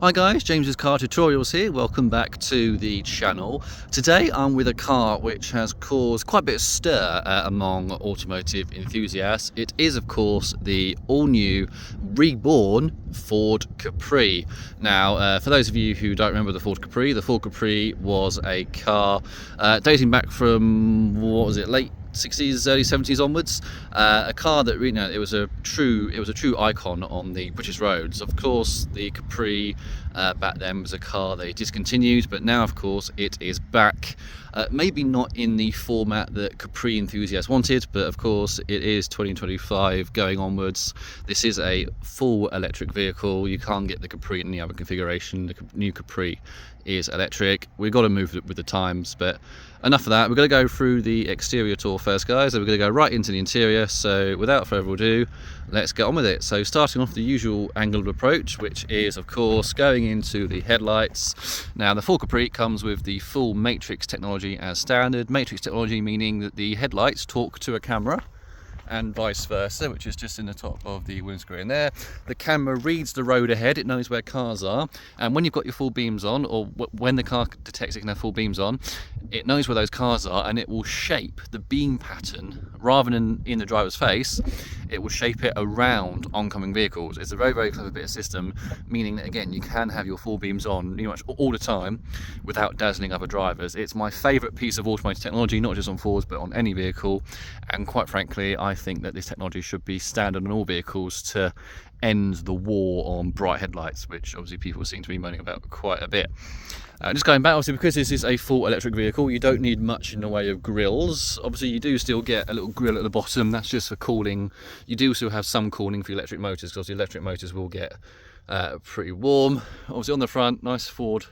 Hi guys, James's Car Tutorials here. Welcome back to the channel. Today I'm with a car which has caused quite a bit of stir among automotive enthusiasts. It is of course the all-new reborn Ford Capri. Now for those of you who don't remember the Ford Capri was a car dating back from, what was it, late 60s, early 70s onwards. A car that it was a true icon on the British roads. Of course, the Capri back then was a car they discontinued, but now, of course, it is back. Maybe not in the format that Capri enthusiasts wanted, but of course, it is 2025 going onwards. This is a full electric vehicle. You can't get the Capri in any other configuration. The new Capri is electric. We've got to move with the times, but enough of that. We're going to go through the exterior tour first, guys, and we're going to go right into the interior. So without further ado, let's get on with it. So starting off the usual angle of approach, which is of course going into the headlights. Now the Ford Capri comes with the full matrix technology as standard. Matrix technology meaning that the headlights talk to a camera and vice versa, which is just in the top of the windscreen there. The camera reads the road ahead, it knows where cars are, and when you've got your full beams on, or when the car detects it can have full beams on, it knows where those cars are and it will shape the beam pattern rather than in the driver's face. It will shape it around oncoming vehicles. It's a very, very clever bit of system, meaning that again you can have your full beams on pretty much all the time without dazzling other drivers. It's my favourite piece of automotive technology, not just on Fords but on any vehicle, and quite frankly I think that this technology should be standard on all vehicles to end the war on bright headlights, which obviously people seem to be moaning about quite a bit. Just going back, obviously because this is a full electric vehicle, you don't need much in the way of grills. Obviously you do still get a little grill at the bottom, that's just for cooling. You do still have some cooling for electric motors, because the electric motors will get pretty warm. Obviously on the front, nice Ford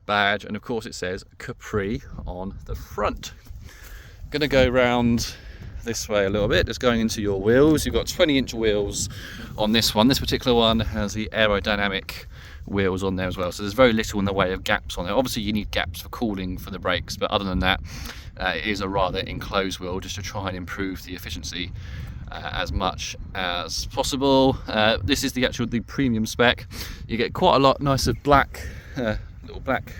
badge, and of course it says Capri on the front. Gonna go round this way a little bit, just going into your wheels. You've got 20-inch wheels on this one. This particular one has the aerodynamic wheels on there as well, so there's very little in the way of gaps on it. Obviously you need gaps for cooling for the brakes, but other than that it is a rather enclosed wheel, just to try and improve the efficiency as much as possible. This is the premium spec. You get quite a lot nice of black, little black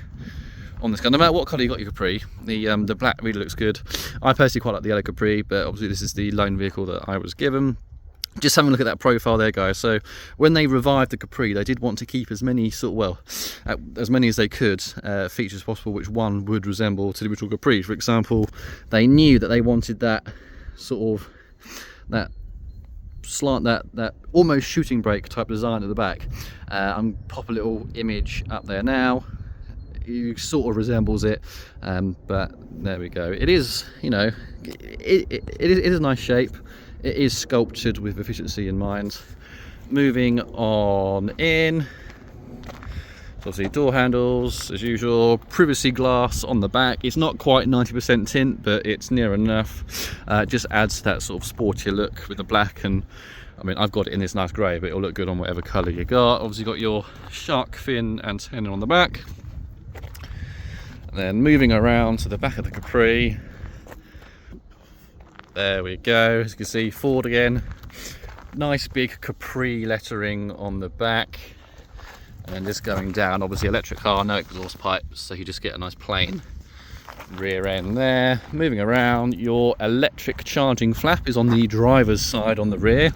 on this car. No matter what colour you got your Capri, the black really looks good. I personally quite like the yellow Capri, but obviously this is the loan vehicle that I was given. Just having a look at that profile there, guys. So when they revived the Capri, they did want to keep as many as many as they could features possible which one would resemble to the original Capri. For example, they knew that they wanted that sort of that slant, that almost shooting brake type design at the back. I'm pop a little image up there now. It sort of resembles it, but there we go. It is, it is a nice shape. It is sculptured with efficiency in mind. Moving on in, obviously door handles as usual, privacy glass on the back. It's not quite 90% tint, but it's near enough. Just adds that sort of sportier look with the black, and I mean I've got it in this nice grey, but it'll look good on whatever colour you got. Obviously got your shark fin antenna on the back. And then moving around to the back of the Capri, there we go. As you can see, Ford again, nice big Capri lettering on the back, and just going down, obviously electric car, no exhaust pipes, so you just get a nice plain rear end there. Moving around, your electric charging flap is on the driver's side on the rear,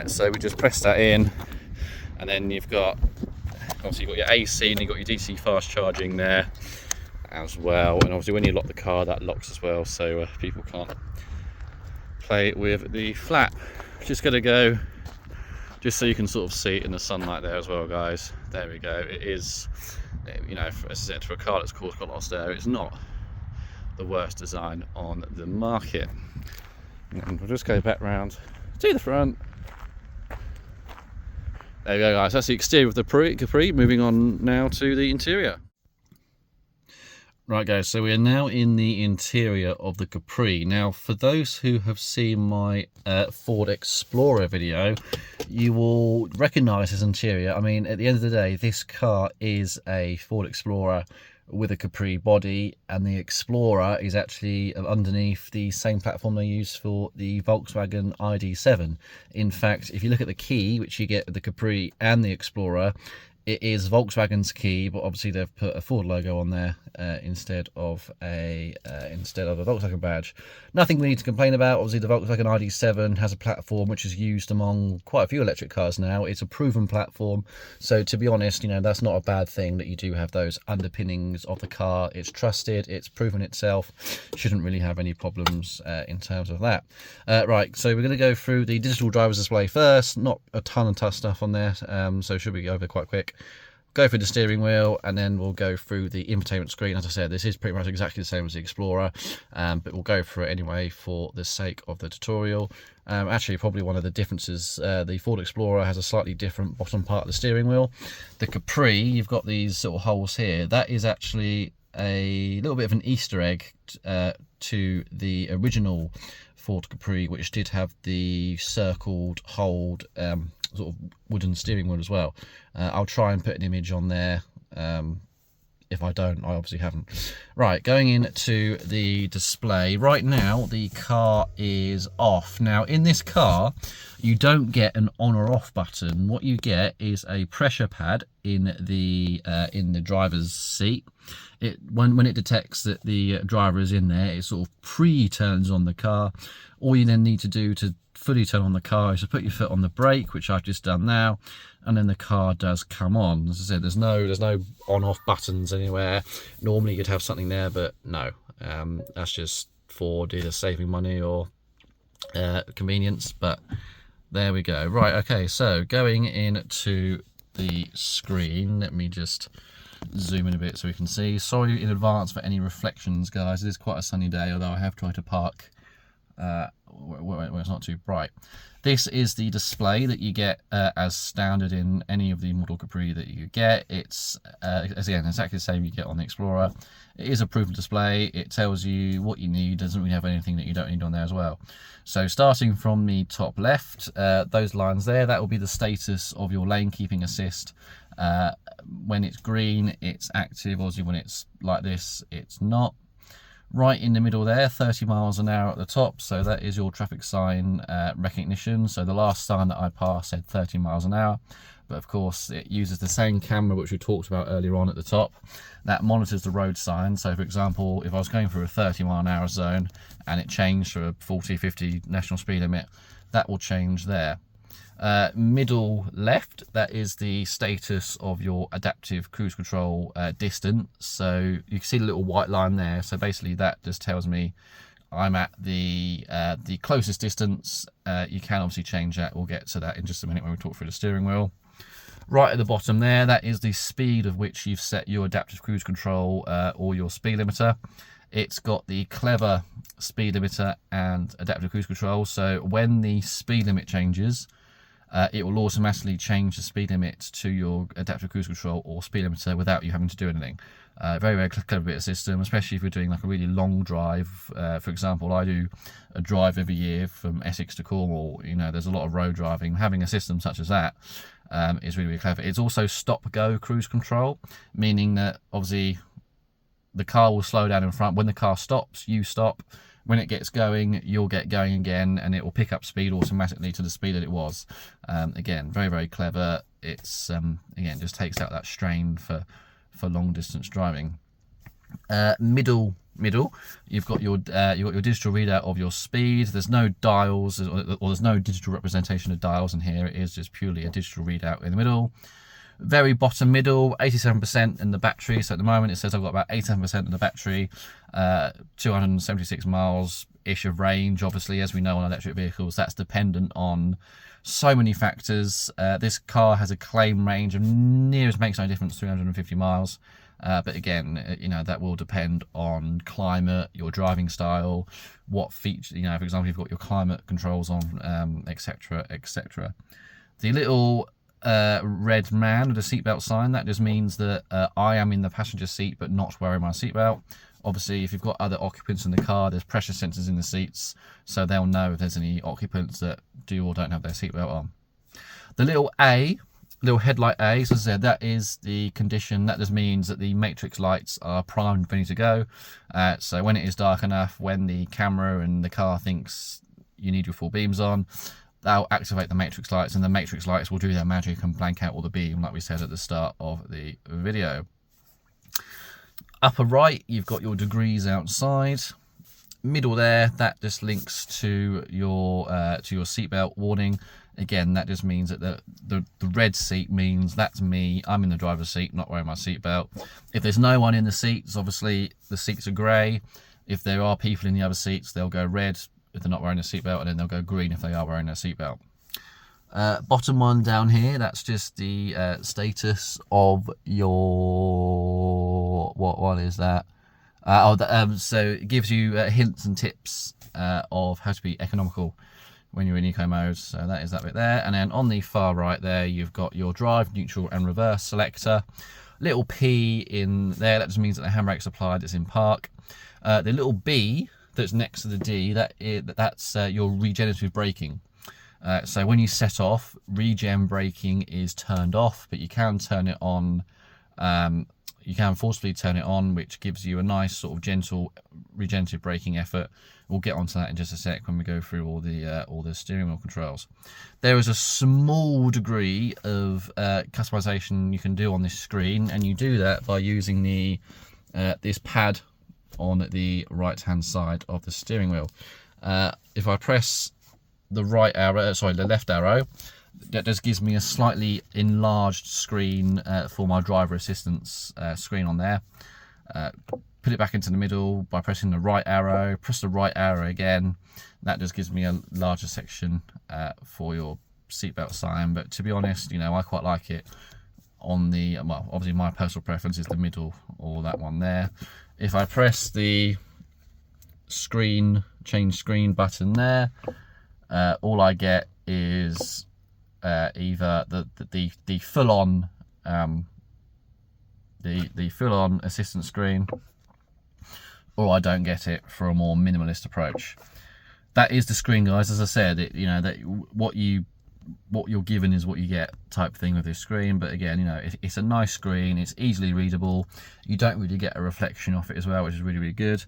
so we just press that in, and then you've got obviously you've got your AC and you've got your DC fast charging there as well, and obviously when you lock the car that locks as well, so people can't play with the flap. Just going to go just so you can sort of see it in the sunlight there as well, guys. There we go. It is, as I said, for a car that's caused quite a lot of stir, it's not the worst design on the market. And we'll just go back round to the front. There we go, guys. That's the exterior of the Capri. Moving on now to the interior. Right guys, so we are now in the interior of the Capri. Now for those who have seen my Ford Explorer video, you will recognise this interior. I mean, at the end of the day, this car is a Ford Explorer with a Capri body, and the Explorer is actually underneath the same platform they use for the Volkswagen ID.7. In fact, if you look at the key, which you get with the Capri and the Explorer, It is Volkswagen's key, but obviously they've put a Ford logo on there instead of a Volkswagen badge. Nothing we need to complain about. Obviously, the Volkswagen ID.7 has a platform which is used among quite a few electric cars now. It's a proven platform, so to be honest, that's not a bad thing that you do have those underpinnings of the car. It's trusted. It's proven itself. Shouldn't really have any problems in terms of that. Right, so we're going to go through the digital driver's display first. Not a ton of tough stuff on there, so should we go over quite quick. Go through the steering wheel, and then we'll go through the infotainment screen. As I said, this is pretty much exactly the same as the Explorer, but we'll go through it anyway for the sake of the tutorial. Actually, probably one of the differences, the Ford Explorer has a slightly different bottom part of the steering wheel. The Capri, you've got these sort of holes here. That is actually a little bit of an Easter egg to the original Ford Capri, which did have the circled hold sort of wooden steering wheel as well. I'll try and put an image on there. If I don't, I obviously haven't. Right, going into the display. Right now, the car is off. Now, in this car, you don't get an on or off button. What you get is a pressure pad in the driver's seat. When it detects that the driver is in there, it sort of pre-turns on the car. All you then need to do to fully turn on the car is to put your foot on the brake, which I've just done now, and then the car does come on. As I said, there's no on-off buttons anywhere. Normally you'd have something there, but no. That's just Ford either saving money or convenience, but there we go. Right, okay, so going into the screen, let me just zoom in a bit so we can see. Sorry in advance for any reflections, guys. It is quite a sunny day, although I have tried to park where it's not too bright. This is the display that you get as standard in any of the model Capri that you get. It's again exactly the same you get on the Explorer. It is a proven display. It tells you what you need. Doesn't really have anything that you don't need on there as well. So starting from the top left, those lines there, that will be the status of your lane keeping assist. When it's green, it's active. Obviously, when it's like this, it's not. Right in the middle there, 30 miles an hour at the top, so that is your traffic sign recognition. So the last sign that I passed said 30 miles an hour, but of course it uses the same camera which we talked about earlier on at the top. That monitors the road sign. So for example, if I was going through a 30 mile an hour zone and it changed to a 40, 50 national speed limit, that will change there. Middle left, that is the status of your adaptive cruise control distance. So you can see the little white line there. So basically that just tells me I'm at the closest distance. You can obviously change that. We'll get to that in just a minute when we talk through the steering wheel. Right at the bottom there, that is the speed of which you've set your adaptive cruise control or your speed limiter. It's got the clever speed limiter and adaptive cruise control. So when the speed limit changes, it will automatically change the speed limit to your adaptive cruise control or speed limiter without you having to do anything. Very, very clever bit of system, especially if you're doing like a really long drive. For example, I do a drive every year from Essex to Cornwall. There's a lot of road driving. Having a system such as that is really, really clever. It's also stop-go cruise control, meaning that obviously the car will slow down in front. When the car stops, you stop. When it gets going, you'll get going again, and it will pick up speed automatically to the speed that it was. Again, very, very clever. It's again, just takes out that strain for long distance driving. Middle, you've got your digital readout of your speed. There's no dials, or there's no digital representation of dials in here. It is just purely a digital readout in the middle. Very bottom middle, 87% in the battery. So at the moment it says I've got about 87% in the battery, 276 miles ish of range. Obviously, as we know on electric vehicles, that's dependent on so many factors. This car has a claim range of near as makes no difference, 350 miles. But again, that will depend on climate, your driving style, what feature, for example, you've got your climate controls on, etc., etc. The little red man with a seatbelt sign, that just means that I am in the passenger seat but not wearing my seatbelt. Obviously, if you've got other occupants in the car, there's pressure sensors in the seats, so they'll know if there's any occupants that do or don't have their seatbelt on. The little headlight A, so as I said, that is the condition. That just means that the matrix lights are primed and ready to go. So when it is dark enough, when the camera and the car thinks you need your full beams on, that'll activate the matrix lights, and the matrix lights will do their magic and blank out all the beam, like we said at the start of the video. Upper right, you've got your degrees outside. Middle there, that just links to your seatbelt warning. Again, that just means that the red seat means that's me. I'm in the driver's seat, not wearing my seatbelt. If there's no one in the seats, obviously the seats are grey. If there are people in the other seats, they'll go red if they're not wearing a seatbelt, and then they'll go green if they are wearing a seatbelt. Bottom one down here, that's just the status of your, what one is that? So it gives you hints and tips of how to be economical when you're in eco mode. So that is that bit there. And then on the far right there, you've got your drive, neutral and reverse selector. Little P in there, that just means that the handbrake's applied, it's in park. The little B that's next to the D, that's your regenerative braking. So when you set off, regen braking is turned off, but you can turn it on. You can forcibly turn it on, which gives you a nice sort of gentle regenerative braking effort. We'll get onto that in just a sec when we go through all the steering wheel controls. There is a small degree of customization you can do on this screen, and you do that by using the this pad on the right hand side of the steering wheel. If I press the right arrow, sorry, the left arrow, that just gives me a slightly enlarged screen for my driver assistance screen on there. Put it back into the middle by pressing the right arrow, press the right arrow again. That just gives me a larger section for your seatbelt sign, but to be honest, you know, I quite like it on the, well, obviously my personal preference is the middle or that one there. If I press the screen, change screen button there, all I get is either the full-on the full-on assistant screen, or I don't get it for a more minimalist approach. That is the screen, guys. As I said, you know, that what you're given is what you get type thing with this screen. But again, you know, it's a nice screen. It's easily readable. You don't really get a reflection off it as well, which is really, really good.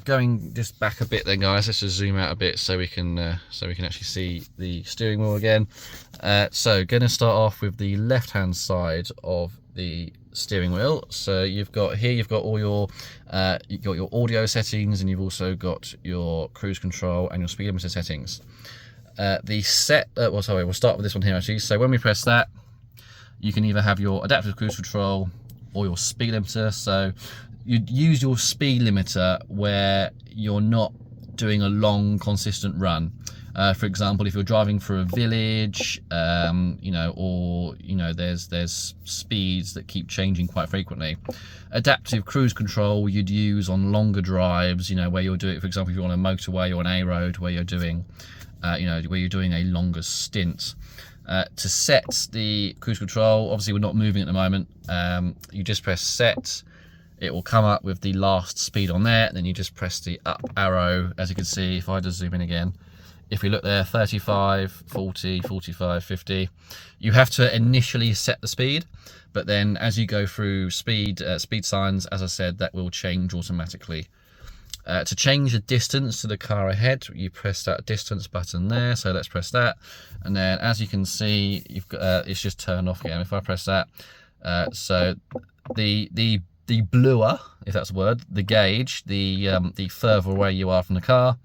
Going just back a bit then, guys. Let's just zoom out a bit so we can actually see the steering wheel again. So going to start off with the left-hand side of the steering wheel. So you've got all your your audio settings, and you've also got your cruise control and your speed limiter settings. We'll start with this one here actually. So when we press that, you can either have your adaptive cruise control or your speed limiter. So you'd use your speed limiter where you're not doing a long consistent run. For example, if you're driving through a village, you know, or you know, there's speeds that keep changing quite frequently. Adaptive cruise control you'd use on longer drives, you know, where you'll do it, for example, if you're on a motorway or an A road where you're doing where you're doing a longer stint. To set the cruise control, obviously we're not moving at the moment, you just press set. It will come up with the last speed on there, and then you just press the up arrow. As you can see, if I just zoom in again, if we look there, 35, 40, 45, 50, you have to initially set the speed, but then as you go through speed signs, as I said, that will change automatically. To change the distance to the car ahead, you press that distance button there. So let's press that, and then as you can see, you've got it's just turned off again. If I press that, so the bluer, if that's a word, the gauge, the further away you are from the car,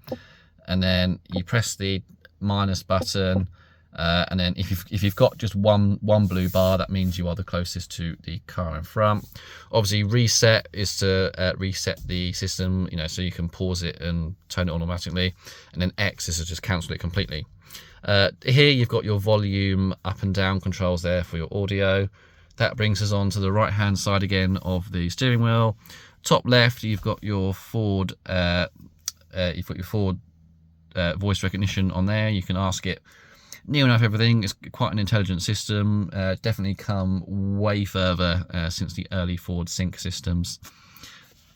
and then you press the minus button, and then if you've got just one blue bar, that means you are the closest to the car in front. Obviously, reset is to reset the system, you know, so you can pause it and turn it on automatically, and then X is to just cancel it completely. Here you've got your volume up and down controls there for your audio. That brings us on to the right hand side again of the steering wheel. Top left, you've got your Ford voice recognition on there. You can ask it near enough everything. It's quite an intelligent system. Definitely come way further since the early Ford Sync systems.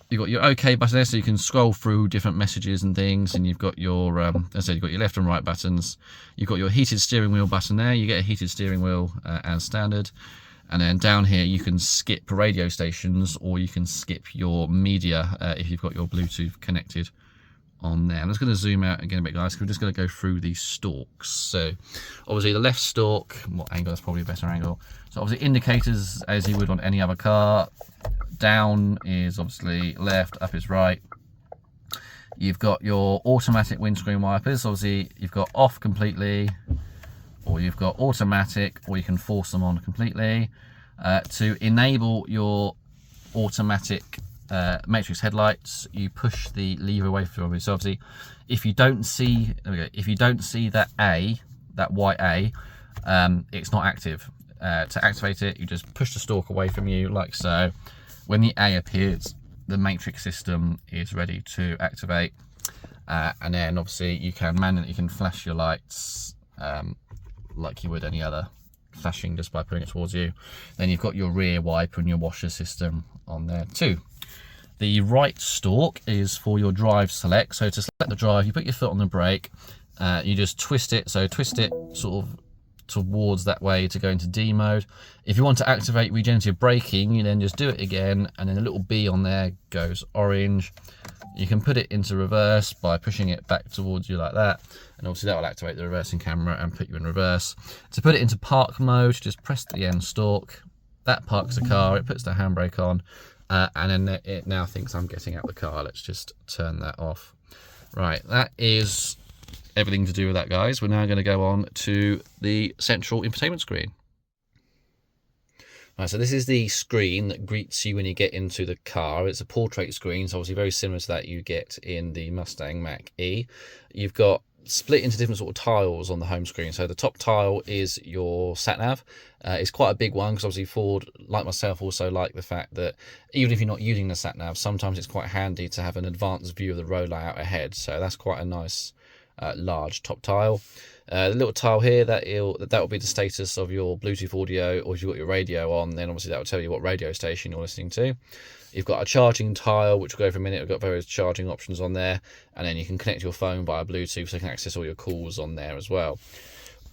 You've got your OK button there, so you can scroll through different messages and things, and you've got your, as I said, you've got your left and right buttons. You've got your heated steering wheel button there. You get a heated steering wheel as standard. And then down here you can skip radio stations, or you can skip your media if you've got your Bluetooth connected on there. I'm just going to zoom out again a bit, guys, because we're just going to go through these stalks. So obviously the left stalk, what angle, that's probably a better angle. So obviously indicators as you would on any other car. Down is obviously left, up is right. You've got your automatic windscreen wipers. Obviously you've got off completely, or you've got automatic, or you can force them on completely. To enable your automatic matrix headlights, you push the lever away from you. So obviously, if you don't see, there we go, if you don't see that white A, it's not active. To activate it, you just push the stalk away from you like so. When the A appears, the matrix system is ready to activate, and then obviously you can flash your lights like you would any other flashing, just by putting it towards you. Then you've got your rear wiper and your washer system on there too. The right stalk is for your drive select. So to select the drive, you put your foot on the brake, you just twist it. So twist it sort of towards that way to go into D mode. If you want to activate regenerative braking, you then just do it again, and then a little B on there goes orange. You can put it into reverse by pushing it back towards you like that, and obviously that will activate the reversing camera and put you in reverse. To put it into park mode, just press the end stalk. That parks the car, it puts the handbrake on, and then it now thinks I'm getting out the car. Let's just turn that off. Right, that is everything to do with that, guys. We're now going to go on to the central infotainment screen. Right, so this is the screen that greets you when you get into the car. It's a portrait screen, so obviously very similar to that you get in the Mustang Mach-E. You've got split into different sort of tiles on the home screen. So the top tile is your sat nav. It's quite a big one because obviously Ford, like myself, also like the fact that even if you're not using the sat nav, sometimes it's quite handy to have an advanced view of the road layout ahead. So that's quite a nice large top tile. The little tile here, that will be the status of your Bluetooth audio, or if you've got your radio on, then obviously that will tell you what radio station you're listening to. You've got a charging tile, which will go for a minute. We've got various charging options on there, and then you can connect your phone via Bluetooth, so you can access all your calls on there as well.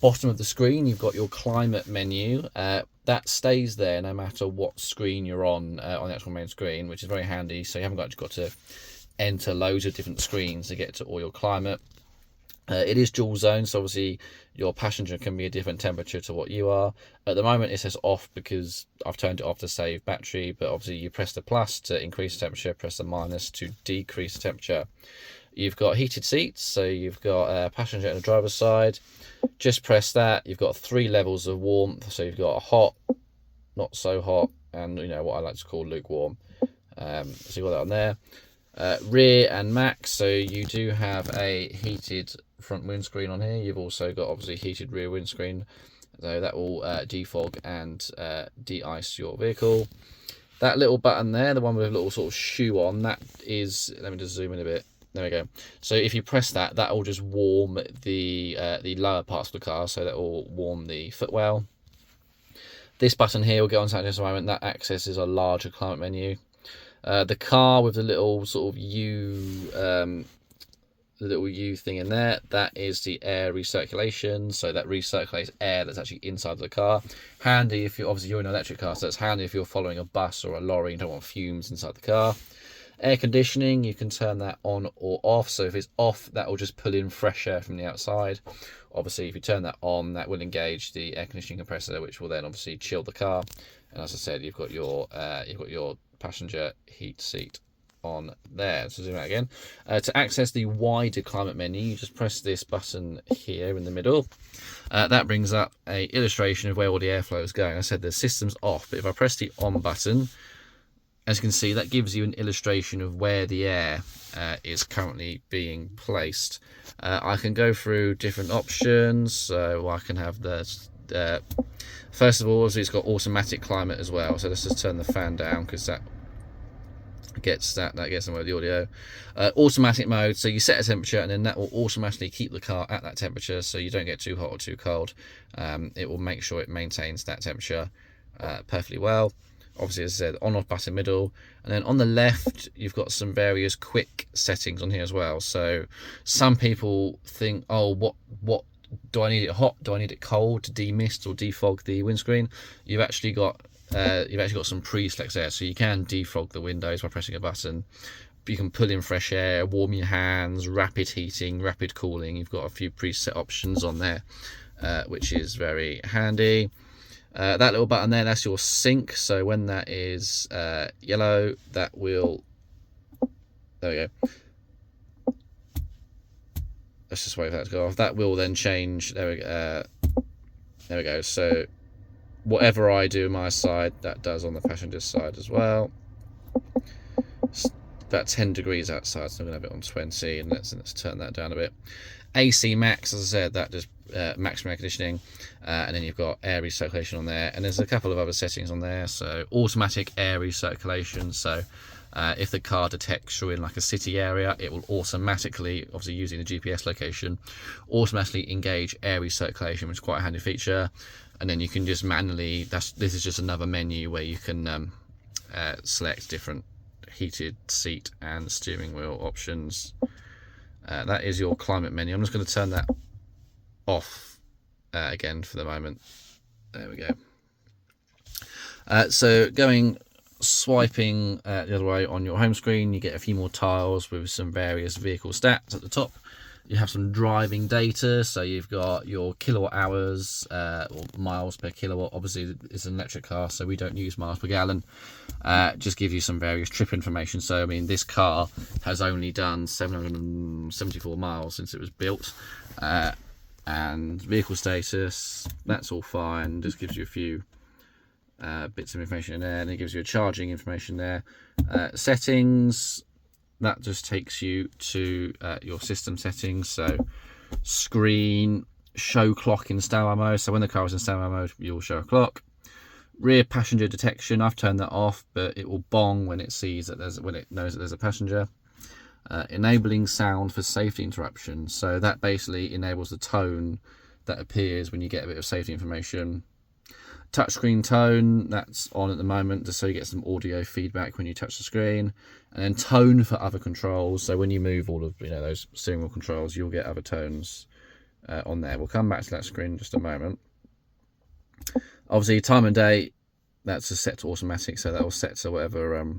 Bottom of the screen, you've got your climate menu. That stays there no matter what screen you're on the actual main screen, which is very handy, so you haven't got to enter loads of different screens to get to all your climate. It is dual zone, so obviously your passenger can be a different temperature to what you are. At the moment it says off because I've turned it off to save battery, but obviously you press the plus to increase the temperature, press the minus to decrease the temperature. You've got heated seats, so you've got a passenger and a driver's side. Just press that. You've got 3 levels of warmth, so you've got a hot, not so hot, and what I like to call lukewarm. So you've got that on there. Rear and max, so you do have a heated front windscreen on here. You've also got obviously heated rear windscreen, so that will defog and de-ice your vehicle. That little button there, the one with a little sort of shoe on, that is, let me just zoom in a bit. There we go. So if you press that, that will just warm the lower parts of the car, so that will warm the footwell. This button here, we'll get on to that in just a moment, that accesses a larger climate menu. The car with the little sort of U thing in there, that is the air recirculation, so that recirculates air that's actually inside the car. Handy if you're in an electric car, so it's handy if you're following a bus or a lorry and don't want fumes inside the car. Air conditioning, you can turn that on or off, so if it's off, that will just pull in fresh air from the outside. Obviously if you turn that on, that will engage the air conditioning compressor, which will then obviously chill the car. And as I said, you've got your passenger heat seat on there. So zoom out again. To access the wider climate menu, you just press this button here in the middle. That brings up a illustration of where all the airflow is going. I said the system's off, but if I press the on button, as you can see, that gives you an illustration of where the air is currently being placed. I can go through different options, so I can have the first of all, obviously it's got automatic climate as well, so let's just turn the fan down because that gets somewhere with the audio. Automatic mode, so you set a temperature and then that will automatically keep the car at that temperature, so you don't get too hot or too cold. It will make sure it maintains that temperature perfectly well. Obviously, as I said, on off button middle, and then on the left you've got some various quick settings on here as well. So some people think, oh, what do I need it hot, do I need it cold to demist or defog the windscreen? You've actually got some pre-selects there, so you can defog the windows by pressing a button, you can pull in fresh air, warm your hands, rapid heating, rapid cooling. You've got a few preset options on there, which is very handy. That little button there, that's your sync. So when that is yellow, that will, there we go. Let's just wait for that to go off. That will then change. There we go. So whatever I do on my side, that does on the passenger's side as well. It's about 10 degrees outside, so I'm going to have it on 20, and let's turn that down a bit. AC max, as I said, that does maximum air conditioning, and then you've got air recirculation on there, and there's a couple of other settings on there. So automatic air recirculation, so if the car detects you're in like a city area, it will automatically, obviously using the GPS location, automatically engage air recirculation, which is quite a handy feature. And then you can just manually, this is just another menu where you can select different heated seat and steering wheel options. That is your climate menu. I'm just going to turn that off again for the moment. There we go. So swiping the other way on your home screen, you get a few more tiles with some various vehicle stats at the top. You have some driving data, so you've got your kilowatt hours or miles per kilowatt. Obviously it's an electric car, so we don't use miles per gallon. Just give you some various trip information. So I mean, this car has only done 774 miles since it was built, and vehicle status, that's all fine. Just gives you a few bits of information in there, and it gives you a charging information there. Settings, that just takes you to your system settings. So screen, show clock in standby mode, so when the car is in standby mode you'll show a clock. Rear passenger detection, I've turned that off, but it will bong when it sees that when it knows that there's a passenger. Enabling sound for safety interruption, so that basically enables the tone that appears when you get a bit of safety information. Touchscreen tone, that's on at the moment, just so you get some audio feedback when you touch the screen. And then tone for other controls, so when you move all of those steering wheel controls, you'll get other tones on there. We'll come back to that screen in just a moment. Obviously time and day, that's a set to automatic, so that will set to whatever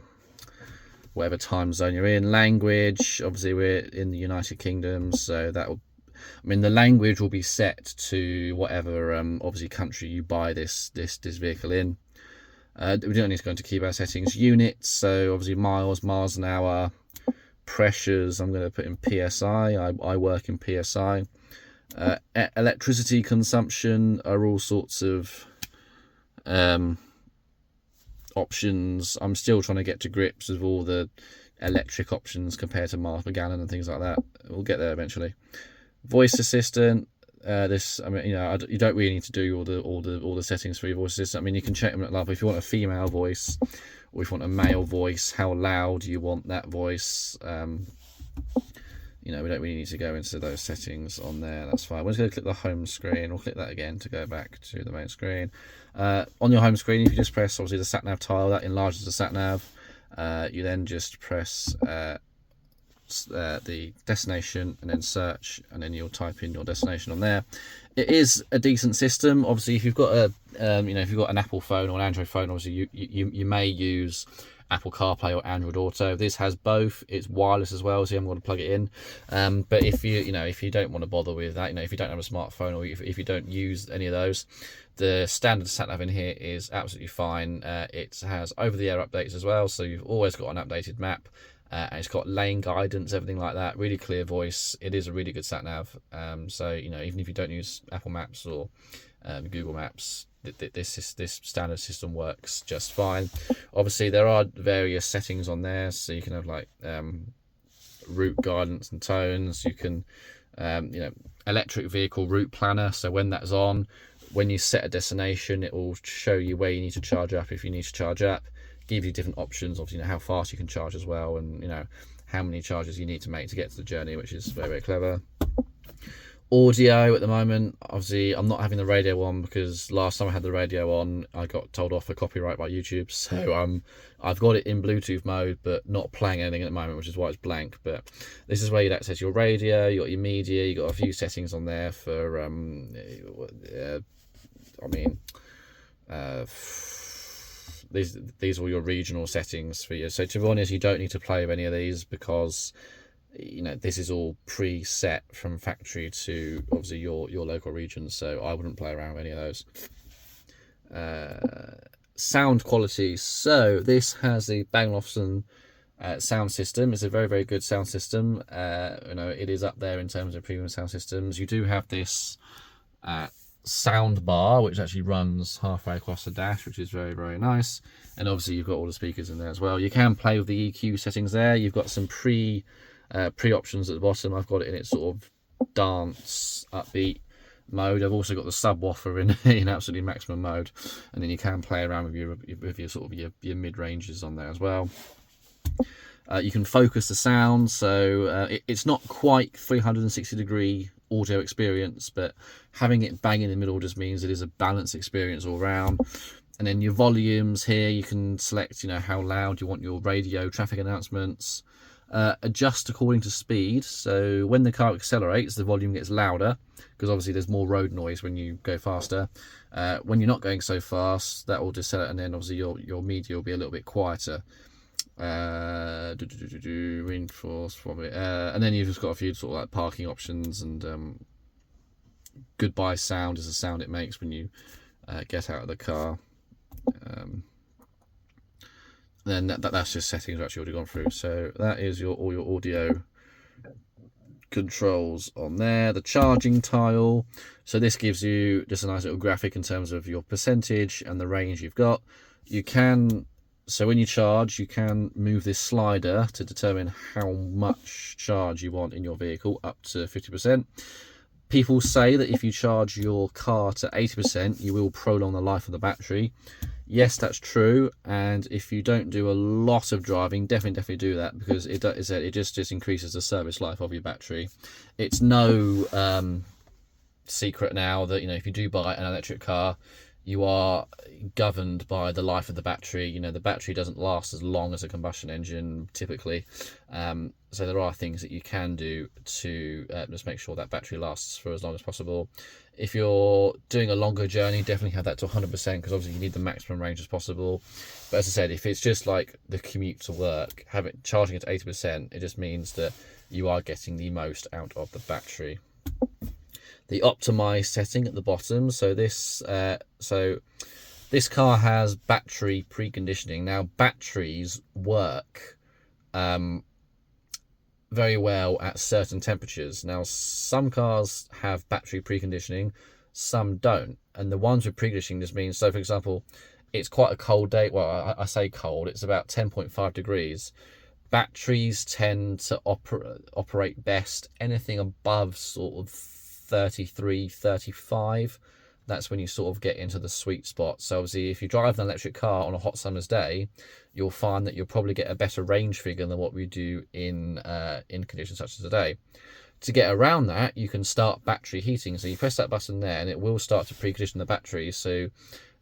time zone you're in. Language, obviously we're in the United Kingdom, so that will, I mean, the language will be set to whatever obviously country you buy this vehicle in. We don't need to go into keyboard settings. Units, so obviously miles an hour. Pressures, I'm going to put in PSI. I work in PSI. Electricity consumption are all sorts of options. I'm still trying to get to grips with all the electric options compared to miles per gallon and things like that. We'll get there eventually. Voice assistant, this, I mean, you don't really need to do all the settings for your voice assistant. I mean, you can check them at love if you want a female voice or if you want a male voice, how loud you want that voice. We don't really need to go into those settings on there. That's fine. We're just going to click the home screen. We'll click that again to go back to the main screen. On your home screen, if you just press obviously the sat nav tile, that enlarges the sat nav. You then just press the destination and then search, and then you'll type in your destination on there. It is a decent system. Obviously, if you've got if you've got an Apple phone or an Android phone, obviously you may use Apple CarPlay or Android Auto. This has both. It's wireless as well, so you haven't got to plug it in. But if you don't want to bother with that, if you don't have a smartphone or if you don't use any of those, the standard sat nav in here is absolutely fine. It has over-the-air updates as well, so you've always got an updated map. And it's got lane guidance, everything like that. Really clear voice. It is a really good sat nav. So even if you don't use Apple Maps or Google Maps, this standard system works just fine. Obviously, there are various settings on there, so you can have like route guidance and tones. You can electric vehicle route planner. So when that's on, when you set a destination, it will show you where you need to charge up if you need to charge up. Give you different options, obviously, how fast you can charge as well, and how many charges you need to make to get to the journey, which is very, very clever. Audio at the moment, obviously I'm not having the radio on because last time I had the radio on I got told off for copyright by YouTube, so I've got it in Bluetooth mode but not playing anything at the moment, which is why it's blank. But this is where you'd access your radio, you got your media, you got a few settings on there for these are all your regional settings for you. So to be honest, you don't need to play with any of these, because this is all preset from factory to obviously your local region, so I wouldn't play around with any of those. Sound quality. So this has the Bang & Olufsen sound system. It's a very, very good sound system. It is up there in terms of premium sound systems. You do have this sound bar which actually runs halfway across the dash, which is very, very nice, and obviously you've got all the speakers in there as well. You can play with the EQ settings there. You've got some pre options at the bottom. I've got it in its sort of dance upbeat mode. I've also got the subwoofer in absolutely maximum mode, and then you can play around with your sort of your mid ranges on there as well. You can focus the sound, so it's not quite 360-degree audio experience, but having it bang in the middle just means it is a balanced experience all around. And then your volumes here, you can select how loud you want your radio traffic announcements. Adjust according to speed, so when the car accelerates the volume gets louder, because obviously there's more road noise when you go faster. When you're not going so fast, that will decelerate, and then obviously your media will be a little bit quieter. Reinforce probably, and then you've just got a few sort of like parking options, and goodbye sound is the sound it makes when you get out of the car. Then that's just settings I've actually already gone through. So that is all your audio controls on there. The charging tile, so this gives you just a nice little graphic in terms of your percentage and the range you've got. So when you charge, you can move this slider to determine how much charge you want in your vehicle, up to 50%. People say that if you charge your car to 80%, you will prolong the life of the battery. Yes, that's true, and if you don't do a lot of driving, definitely do that, because it just increases the service life of your battery. It's no secret now that if you do buy an electric car, you are governed by the life of the battery. The battery doesn't last as long as a combustion engine typically, so there are things that you can do to just make sure that battery lasts for as long as possible. If you're doing a longer journey, definitely have that to 100%, because obviously you need the maximum range as possible. But as I said, if it's just like the commute to work, charging it to 80%, it just means that you are getting the most out of the battery. The optimize setting at the bottom, so this car has battery preconditioning. Now batteries work very well at certain temperatures. Now some cars have battery preconditioning, some don't, and the ones with preconditioning just means, so for example, it's quite a cold day. Well, I say cold, it's about 10.5 degrees. Batteries tend to operate best anything above sort of 33, 35. That's when you sort of get into the sweet spot. So obviously if you drive an electric car on a hot summer's day, you'll find that you'll probably get a better range figure than what we do in conditions such as today. To get around that, you can start battery heating. So you press that button there and it will start to precondition the battery. So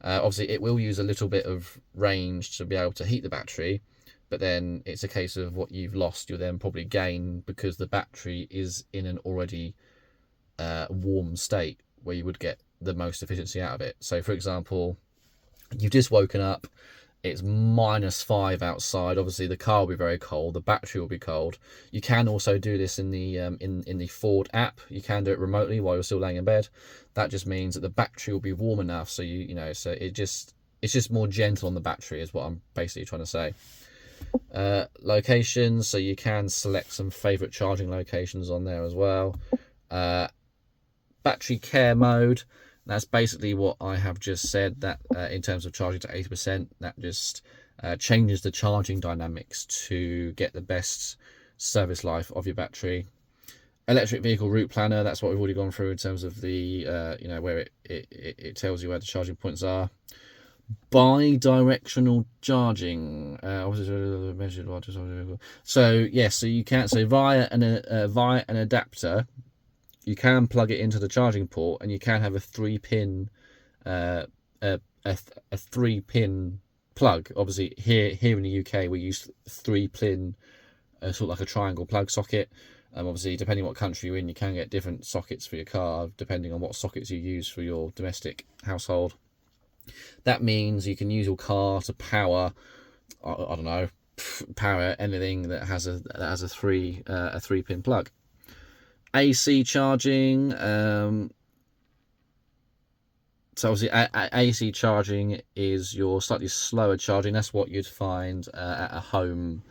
obviously it will use a little bit of range to be able to heat the battery, but then it's a case of what you've lost you'll then probably gain, because the battery is in an already warm state where you would get the most efficiency out of it. So for example, you've just woken up, it's -5 outside, obviously the car will be very cold, the battery will be cold. You can also do this in the Ford app. You can do it remotely while you're still laying in bed. That just means that the battery will be warm enough, so so it's just more gentle on the battery is what I'm basically trying to say. Locations, so you can select some favorite charging locations on there as well. Battery care mode, that's basically what I have just said, that in terms of charging to 80%, that just changes the charging dynamics to get the best service life of your battery. Electric vehicle route planner, that's what we've already gone through in terms of the where it tells you where the charging points are. Bi-directional charging, so yes, so you can, so via an adapter, you can plug it into the charging port, and you can have a 3-pin a 3-pin plug. Obviously here in the UK we use 3-pin sort of like a triangle plug socket. Obviously depending on what country you're in, you can get different sockets for your car depending on what sockets you use for your domestic household. That means you can use your car to power, I don't know, power anything that has a 3-pin plug. AC charging. So obviously AC charging is your slightly slower charging. That's what you'd find at a home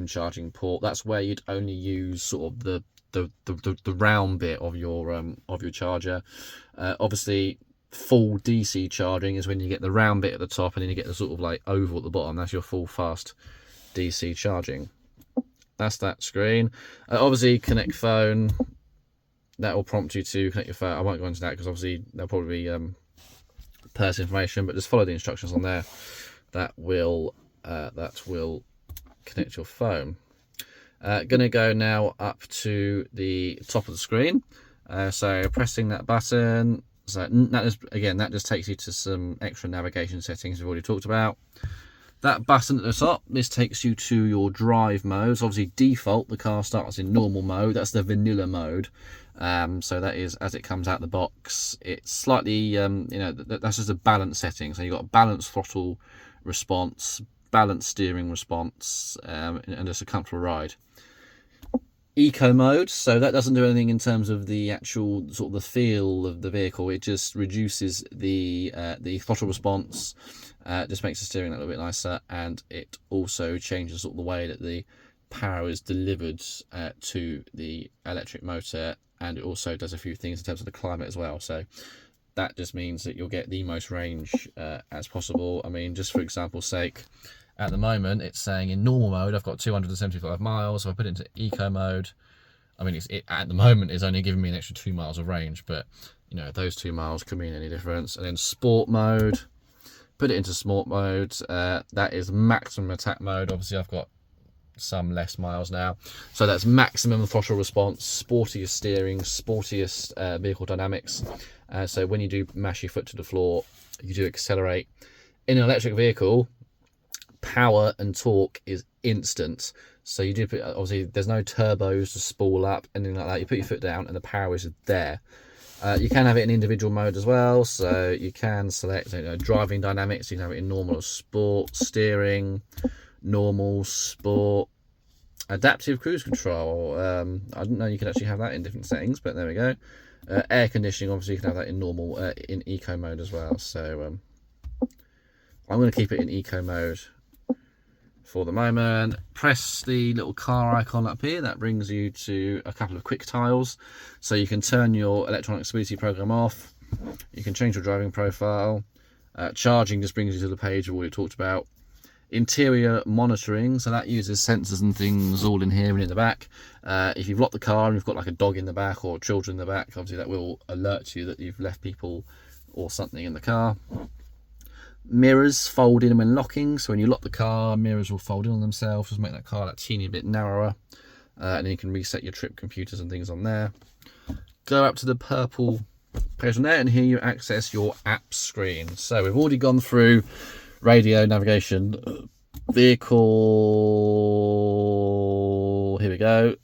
charging port. That's where you'd only use sort of the round bit of your charger. Obviously, full DC charging is when you get the round bit at the top and then you get the sort of like oval at the bottom. That's your full fast DC charging. That's that screen. Obviously, connect phone. That will prompt you to connect your phone. I won't go into that because obviously there'll probably be personal information, but just follow the instructions on there. That will connect your phone. Gonna go now up to the top of the screen. So pressing that button. So that just takes you to some extra navigation settings we've already talked about. That button at the top, this takes you to your drive modes. Obviously, default, the car starts in normal mode. That's the vanilla mode. So that is as it comes out the box. It's slightly, that's just a balance setting. So you've got a balanced throttle response, balanced steering response, and just a comfortable ride. Eco mode, so that doesn't do anything in terms of the actual sort of the feel of the vehicle. It just reduces the throttle response, just makes the steering a little bit nicer, and it also changes sort of the way that the power is delivered to the electric motor, and it also does a few things in terms of the climate as well. So that just means that you'll get the most range as possible. I mean, just for example's sake, at the moment, it's saying in normal mode, I've got 275 miles. So if I put it into eco mode, I mean, at the moment, it's only giving me an extra 2 miles of range, but, you know, those 2 miles could mean any difference. And then sport mode, put it into sport mode. That is maximum attack mode. Obviously, I've got some less miles now. So that's maximum throttle response, sportiest steering, sportiest vehicle dynamics. So when you do mash your foot to the floor, you do accelerate. In an electric vehicle, power and torque is instant. So you do put, obviously there's no turbos to spool up, anything like that. You put your foot down and the power is there. You can have it in individual mode as well. So you can select driving dynamics. You can have it in normal or sport, steering, normal, sport, adaptive cruise control. I didn't know you could actually have that in different settings, but there we go. Air conditioning, obviously you can have that in normal, in eco mode as well. So I'm going to keep it in eco mode for the moment. Press the little car icon up here. That brings you to a couple of quick tiles. So you can turn your electronic stability program off. You can change your driving profile. Charging just brings you to the page of what we talked about. Interior monitoring, so that uses sensors and things all in here and in the back. If you've locked the car and you've got like a dog in the back or children in the back, obviously that will alert you that you've left people or something in the car. Mirrors fold in when locking, so when you lock the car, mirrors will fold in on themselves, just make that car that teeny bit narrower, and then you can reset your trip computers and things on there. Go up to the purple page on there, and here you access your app screen. So we've already gone through radio, navigation, vehicle, here we go.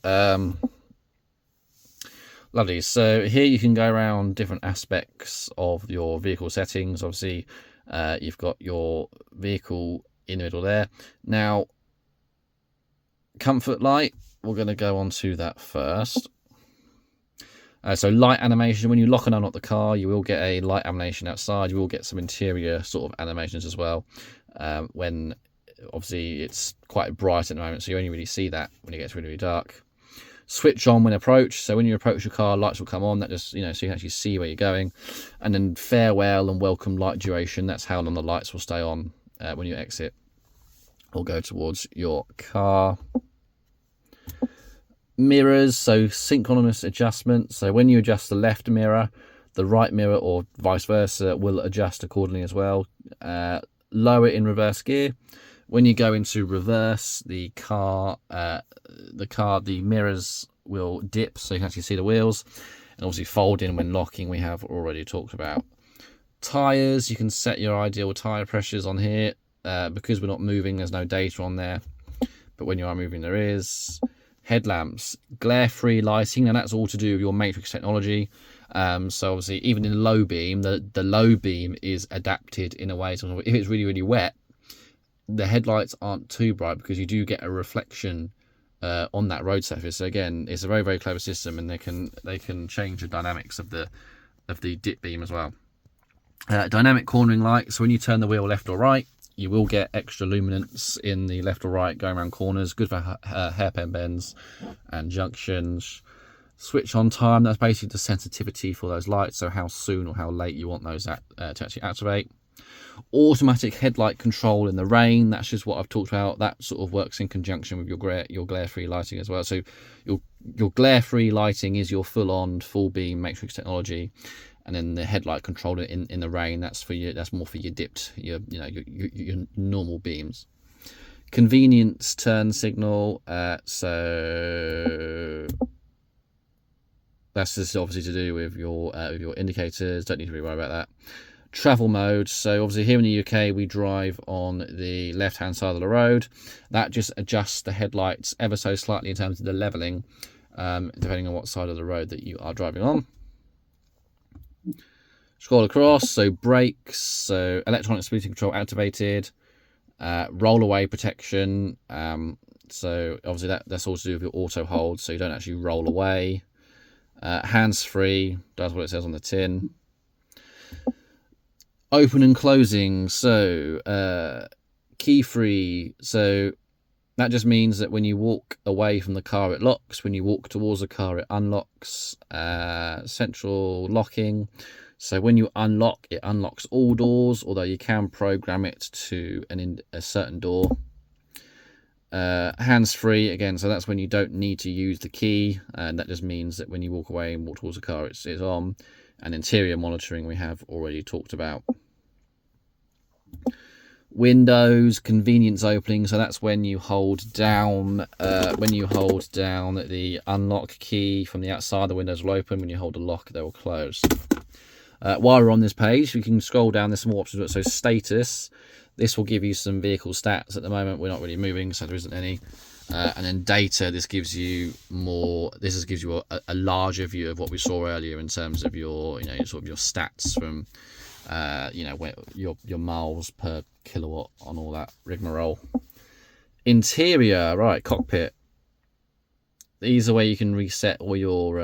Lovely. So here you can go around different aspects of your vehicle settings. Obviously, you've got your vehicle in the middle there. Now, comfort light, we're going to go on to that first. So light animation, when you lock and unlock the car, you will get a light animation outside. You will get some interior sort of animations as well. When obviously it's quite bright at the moment, so you only really see that when it gets really, really dark. Switch on when approach. So when you approach your car, lights will come on. That just, so you can actually see where you're going. And then farewell and welcome light duration. That's how long the lights will stay on when you exit or go towards your car. Mirrors, so synchronous adjustment. So when you adjust the left mirror, the right mirror or vice versa will adjust accordingly as well. Lower in reverse gear. When you go into reverse, the mirrors will dip so you can actually see the wheels, and obviously fold in when locking we have already talked about. Tires, you can set your ideal tire pressures on here. Because we're not moving, there's no data on there, but when you are moving there is. Headlamps, glare-free lighting, and that's all to do with your matrix technology. So obviously, even in low beam, the low beam is adapted in a way. So if it's really, really wet, the headlights aren't too bright because you do get a reflection on that road surface. So again, it's a very, very clever system, and they can change the dynamics of the dip beam as well. Dynamic cornering light. So when you turn the wheel left or right, you will get extra luminance in the left or right going around corners. Good for hairpin bends and junctions. Switch on time. That's basically the sensitivity for those lights. So how soon or how late you want those to actually activate. Automatic headlight control in the rain. That's just what I've talked about. That sort of works in conjunction with your glare-free lighting as well. So your glare-free lighting is your full-on, full-beam matrix technology, and then the headlight control in the rain. That's for you. That's more for your dipped, your normal beams. Convenience turn signal. So that's just obviously to do with your indicators. Don't need to really worry about that. Travel mode. So obviously here in the UK we drive on the left hand side of the road. That just adjusts the headlights ever so slightly in terms of the leveling, depending on what side of the road that you are driving on. Scroll across. So brakes. So electronic stability control activated. Roll away protection. So obviously that's all to do with your auto hold, so you don't actually roll away. Hands free, does what it says on the tin. Open and closing. So key free. So that just means that when you walk away from the car it locks, when you walk towards the car it unlocks. Central locking. So when you unlock, it unlocks all doors, although you can program it to a certain door. Hands free again, so that's when you don't need to use the key, and that just means that when you walk away and walk towards the car it's on. And interior monitoring we have already talked about. Windows convenience opening. So that's when you hold down the unlock key from the outside, the windows will open. When you hold the lock, they will close. While we're on this page, we can scroll down. There's some more options. So status. This will give you some vehicle stats. At the moment we're not really moving, so there isn't any. And then data, this gives you more. This just gives you a larger view of what we saw earlier in terms of your, sort of your stats from, where your miles per kilowatt on all that rigmarole. Interior, right, cockpit. These are where you can reset all your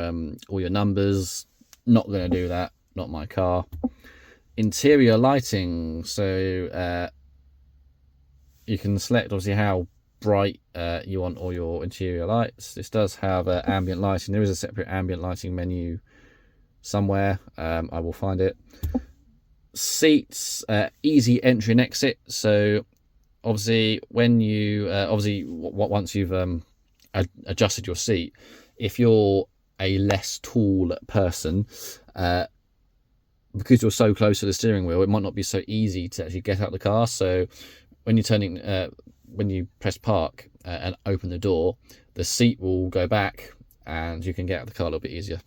numbers. Not going to do that. Not my car. Interior lighting. So you can select obviously how bright you want all your interior lights. This does have ambient lighting. There is a separate ambient lighting menu somewhere. I will find it. Seats, easy entry and exit. So obviously when you once you've adjusted your seat, if you're a less tall person, because you're so close to the steering wheel, it might not be so easy to actually get out of the car. So when you're turning, when you press park and open the door, the seat will go back and you can get out of the car a little bit easier.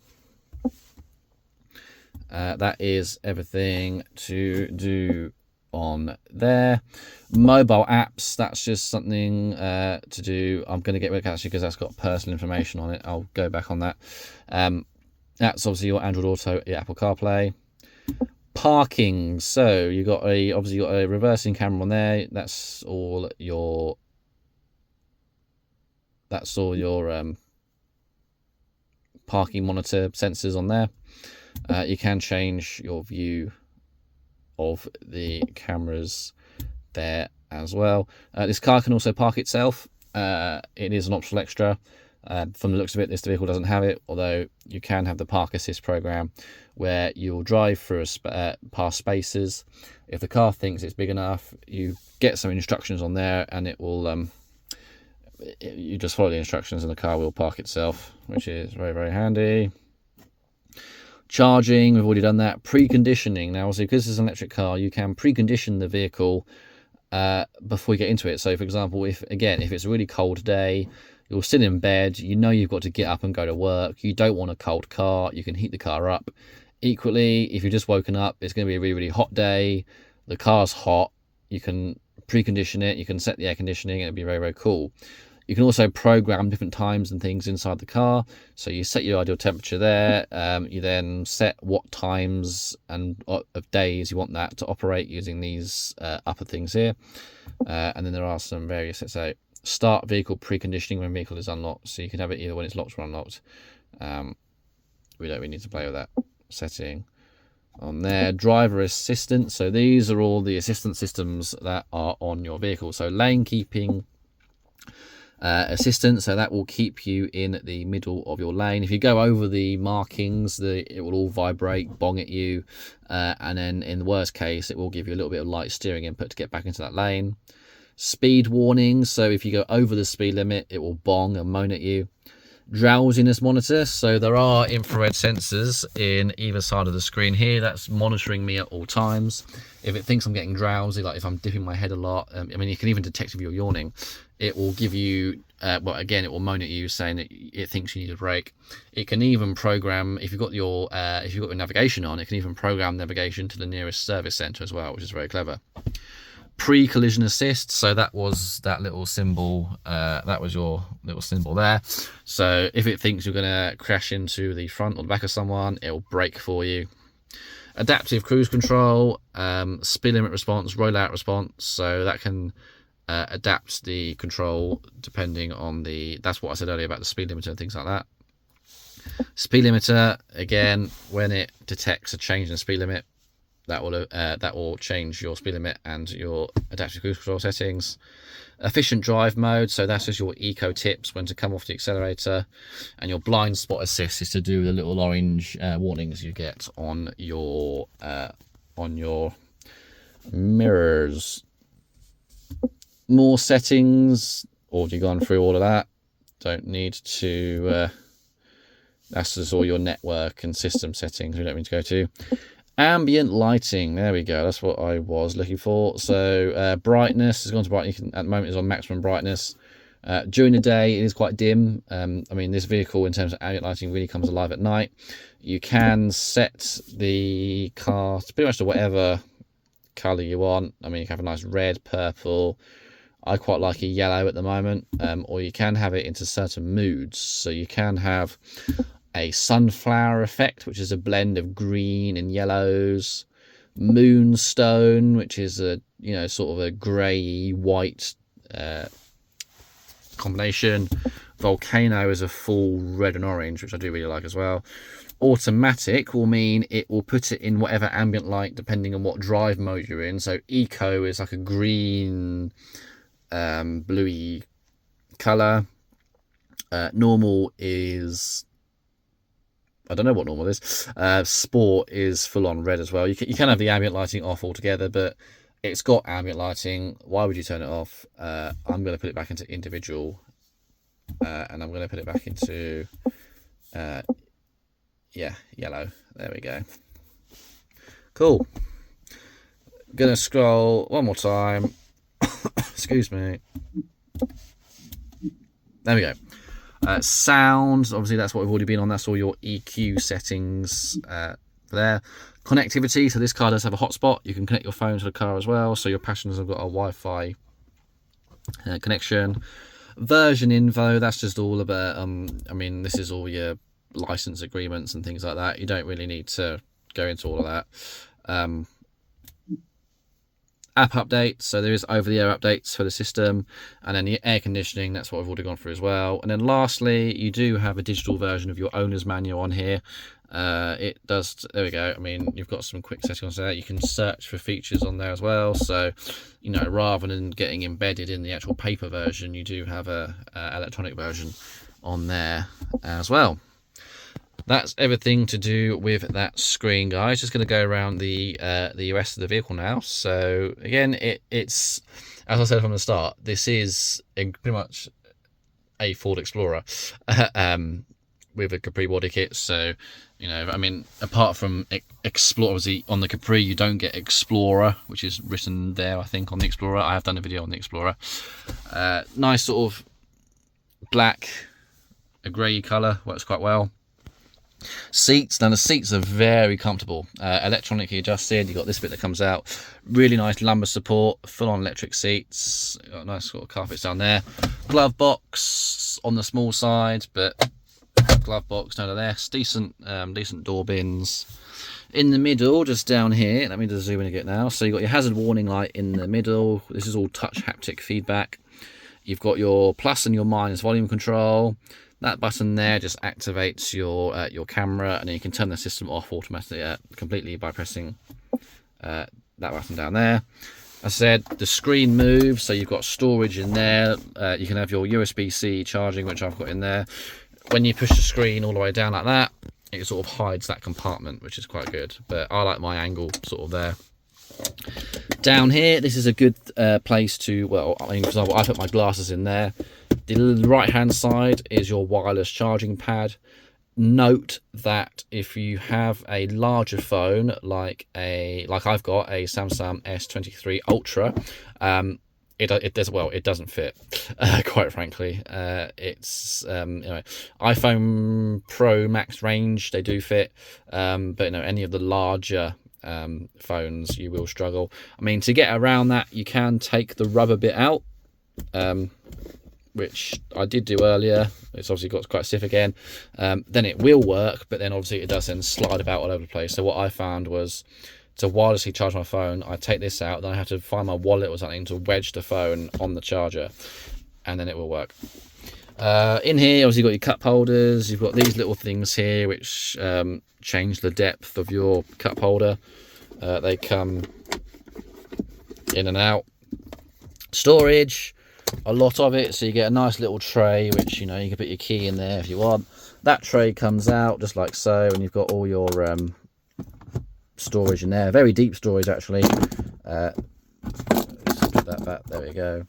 That is everything to do on there. Mobile apps, that's just something to do. I'm going to get rid of it actually because that's got personal information on it. I'll go back on that. That's obviously your Android Auto, your Apple CarPlay. Parking, so you got a reversing camera on there. That's all your parking monitor sensors on there. You can change your view of the cameras there as well. This car can also park itself. It is an optional extra. From the looks of it, this vehicle doesn't have it, although you can have the park assist program where you'll drive through past spaces. If the car thinks it's big enough, you get some instructions on there and it will you just follow the instructions and the car will park itself, which is very, very handy. Charging, we've already done that. Preconditioning, now obviously because it's an electric car, you can precondition the vehicle before you get into it. So for example, if it's a really cold day, you're sitting in bed, you've got to get up and go to work, you don't want a cold car, you can heat the car up. Equally, if you've just woken up, it's going to be a really, really hot day, the car's hot, you can precondition it, you can set the air conditioning, and it'll be very, very cool. You can also program different times and things inside the car. So you set your ideal temperature there. You then set what times and of days you want that to operate using these upper things here. And then there are some various, let's say, start vehicle preconditioning when vehicle is unlocked. So you can have it either when it's locked or unlocked. We don't really need to play with that setting on there. Driver assistance. So these are all the assistance systems that are on your vehicle. So lane keeping assistance, so that will keep you in the middle of your lane. If you go over the markings, it will all vibrate, bong at you, and then in the worst case, it will give you a little bit of light steering input to get back into that lane. Speed warnings, so if you go over the speed limit, it will bong and moan at you. Drowsiness monitor, so there are infrared sensors in either side of the screen here that's monitoring me at all times. If it thinks I'm getting drowsy, like if I'm dipping my head a lot, I mean, you can even detect if you're yawning. It will give you, well, again, it will moan at you saying that it thinks you need a break. It can even program, if you've got your navigation on, it can even program navigation to the nearest service center as well, which is very clever. Pre-collision assist, so that was that little symbol, that was your little symbol there. So if it thinks you're going to crash into the front or the back of someone, it will brake for you. Adaptive cruise control, speed limit response, rollout response, so that can adapt the control depending on that's what I said earlier about the speed limiter and things like that. Speed limiter, again, when it detects a change in the speed limit, that will change your speed limit and your adaptive cruise control settings. Efficient drive mode, so that's just your eco tips when to come off the accelerator, and your blind spot assist is to do the little orange warnings you get on your mirrors. More settings, or have you gone through all of that? Don't need to. That's just all your network and system settings we don't need to go to. Ambient lighting, there we go, that's what I was looking for. So brightness has gone to brightness, at the moment is on maximum brightness. During the day it is quite dim. I mean, this vehicle in terms of ambient lighting really comes alive at night. You can set the car to pretty much to whatever colour you want. I mean, you can have a nice red, purple. I quite like a yellow at the moment, or you can have it into certain moods. So you can have a sunflower effect, which is a blend of green and yellows. Moonstone, which is a sort of a grey white combination. Volcano is a full red and orange, which I do really like as well. Automatic will mean it will put it in whatever ambient light depending on what drive mode you're in. So eco is like a green, bluey colour. Normal is, I don't know what normal is. Sport is full on red as well. You can have the ambient lighting off altogether, but it's got ambient lighting. Why would you turn it off? I'm going to put it back into individual, and I'm going to put it back into yellow. There we go. Cool. Gonna scroll one more time. Excuse me. There we go. Sound, obviously that's what we've already been on. That's all your EQ settings there. Connectivity, so this car does have a hotspot. You can connect your phone to the car as well, so your passengers have got a Wi-Fi connection. Version info, that's just all about, I mean, this is all your license agreements and things like that. You don't really need to go into all of that. App updates, so there is over-the-air updates for the system, and then the air conditioning, that's what I've already gone through as well. And then lastly, you do have a digital version of your owner's manual on here. It does, there we go. I mean, you've got some quick settings there. You can search for features on there as well, so rather than getting embedded in the actual paper version, you do have a electronic version on there as well. That's everything to do with that screen, guys. Just going to go around the rest of the vehicle now. So again, it's, as I said from the start, this is pretty much a Ford Explorer with a Capri body kit. So I mean, apart from Explorer, obviously on the Capri you don't get Explorer, which is written there I think on the Explorer. I have done a video on the Explorer. Nice sort of black, a grey colour, works quite well. Seats, now the seats are very comfortable, electronically adjusted. You've got this bit that comes out, really nice lumbar support, full on electric seats. Got nice sort of carpets down there. Glove box on the small side, but glove box nonetheless. Decent door bins. In the middle, just down here, let me just zoom in again now. So you've got your hazard warning light in the middle. This is all touch haptic feedback. You've got your plus and your minus volume control. That button there just activates your camera, and then you can turn the system off automatically, completely by pressing that button down there. As I said, the screen moves, so you've got storage in there. You can have your USB-C charging, which I've got in there. When you push the screen all the way down like that, it sort of hides that compartment, which is quite good. But I like my angle sort of there. Down here, this is a good place to, well, I mean, for example, I put my glasses in there. The right hand side is your wireless charging pad. Note that if you have a larger phone like I've got a Samsung S23 Ultra, it doesn't fit, quite frankly. It's iPhone Pro Max range, they do fit, but any of the larger phones you will struggle. I mean, to get around that, you can take the rubber bit out, which I did do earlier. It's obviously got quite stiff again. Then it will work, but then obviously it does then slide about all over the place. So what I found was, to wirelessly charge my phone, I take this out, then I have to find my wallet or something to wedge the phone on the charger, and then it will work. In here, obviously, you've got your cup holders. You've got these little things here which change the depth of your cup holder. They come in and out. Storage, a lot of it, so you get a nice little tray which you can put your key in there if you want. That tray comes out just like so, and you've got all your storage in there. Very deep storage, actually. Let's put that back. There we go.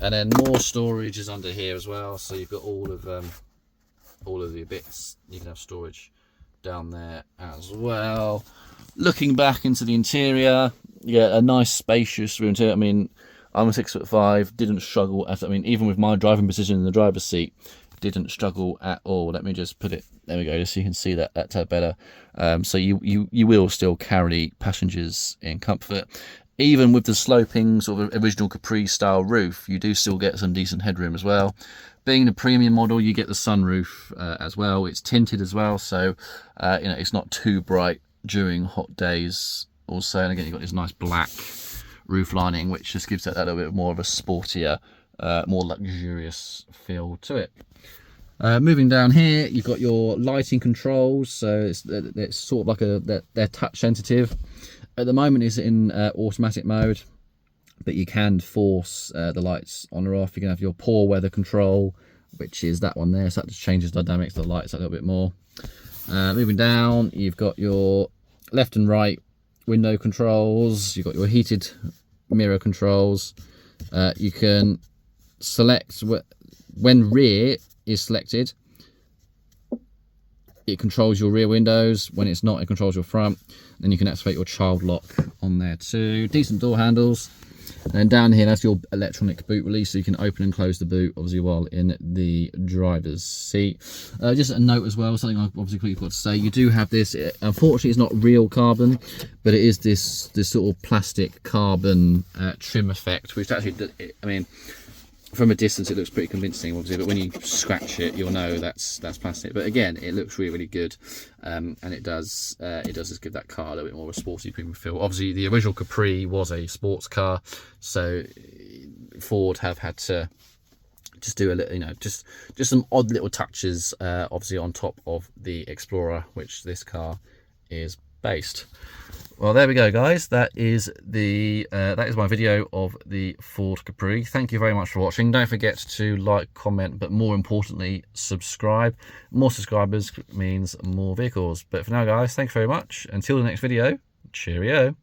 And then more storage is under here as well. So you've got all of your bits. You can have storage down there as well. Looking back into the interior, yeah, a nice spacious room too. I mean, I'm 6'5", didn't struggle even with my driving position in the driver's seat, didn't struggle at all. Let me just put it, there we go, just so you can see that better. So you will still carry passengers in comfort. Even with the sloping sort of original Capri style roof, you do still get some decent headroom as well. Being the premium model, you get the sunroof as well. It's tinted as well, so it's not too bright during hot days also. And again, you've got this nice black roof lining, which just gives it that little bit more of a sportier, more luxurious feel to it. Moving down here, you've got your lighting controls. So it's sort of like they're touch sensitive. At the moment it's in automatic mode, but you can force the lights on or off. You can have your poor weather control, which is that one there, so that just changes the dynamics of the lights a little bit more. Moving down, you've got your left and right window controls. You've got your heated mirror controls. You can select when rear is selected, it controls your rear windows. When it's not, it controls your front. Then you can activate your child lock on there too. Decent door handles. And then down here, that's your electronic boot release, so you can open and close the boot, obviously, while in the driver's seat. Just a note as well, something I obviously quickly got to say. You do have this. Unfortunately, it's not real carbon, but it is this sort of plastic carbon trim effect, which actually, I mean, from a distance it looks pretty convincing, obviously, but when you scratch it, you'll know that's plastic. But again, it looks really, really good, and it does just give that car a little bit more of a sporty premium feel. Obviously, the original Capri was a sports car, so Ford have had to just do a little, just some odd little touches, obviously on top of the Explorer, which this car is based. Well, there we go, guys. That is my video of the Ford Capri. Thank you very much for watching. Don't forget to like, comment, but more importantly, subscribe. More subscribers means more vehicles. But for now, guys, thanks very much. Until the next video, cheerio.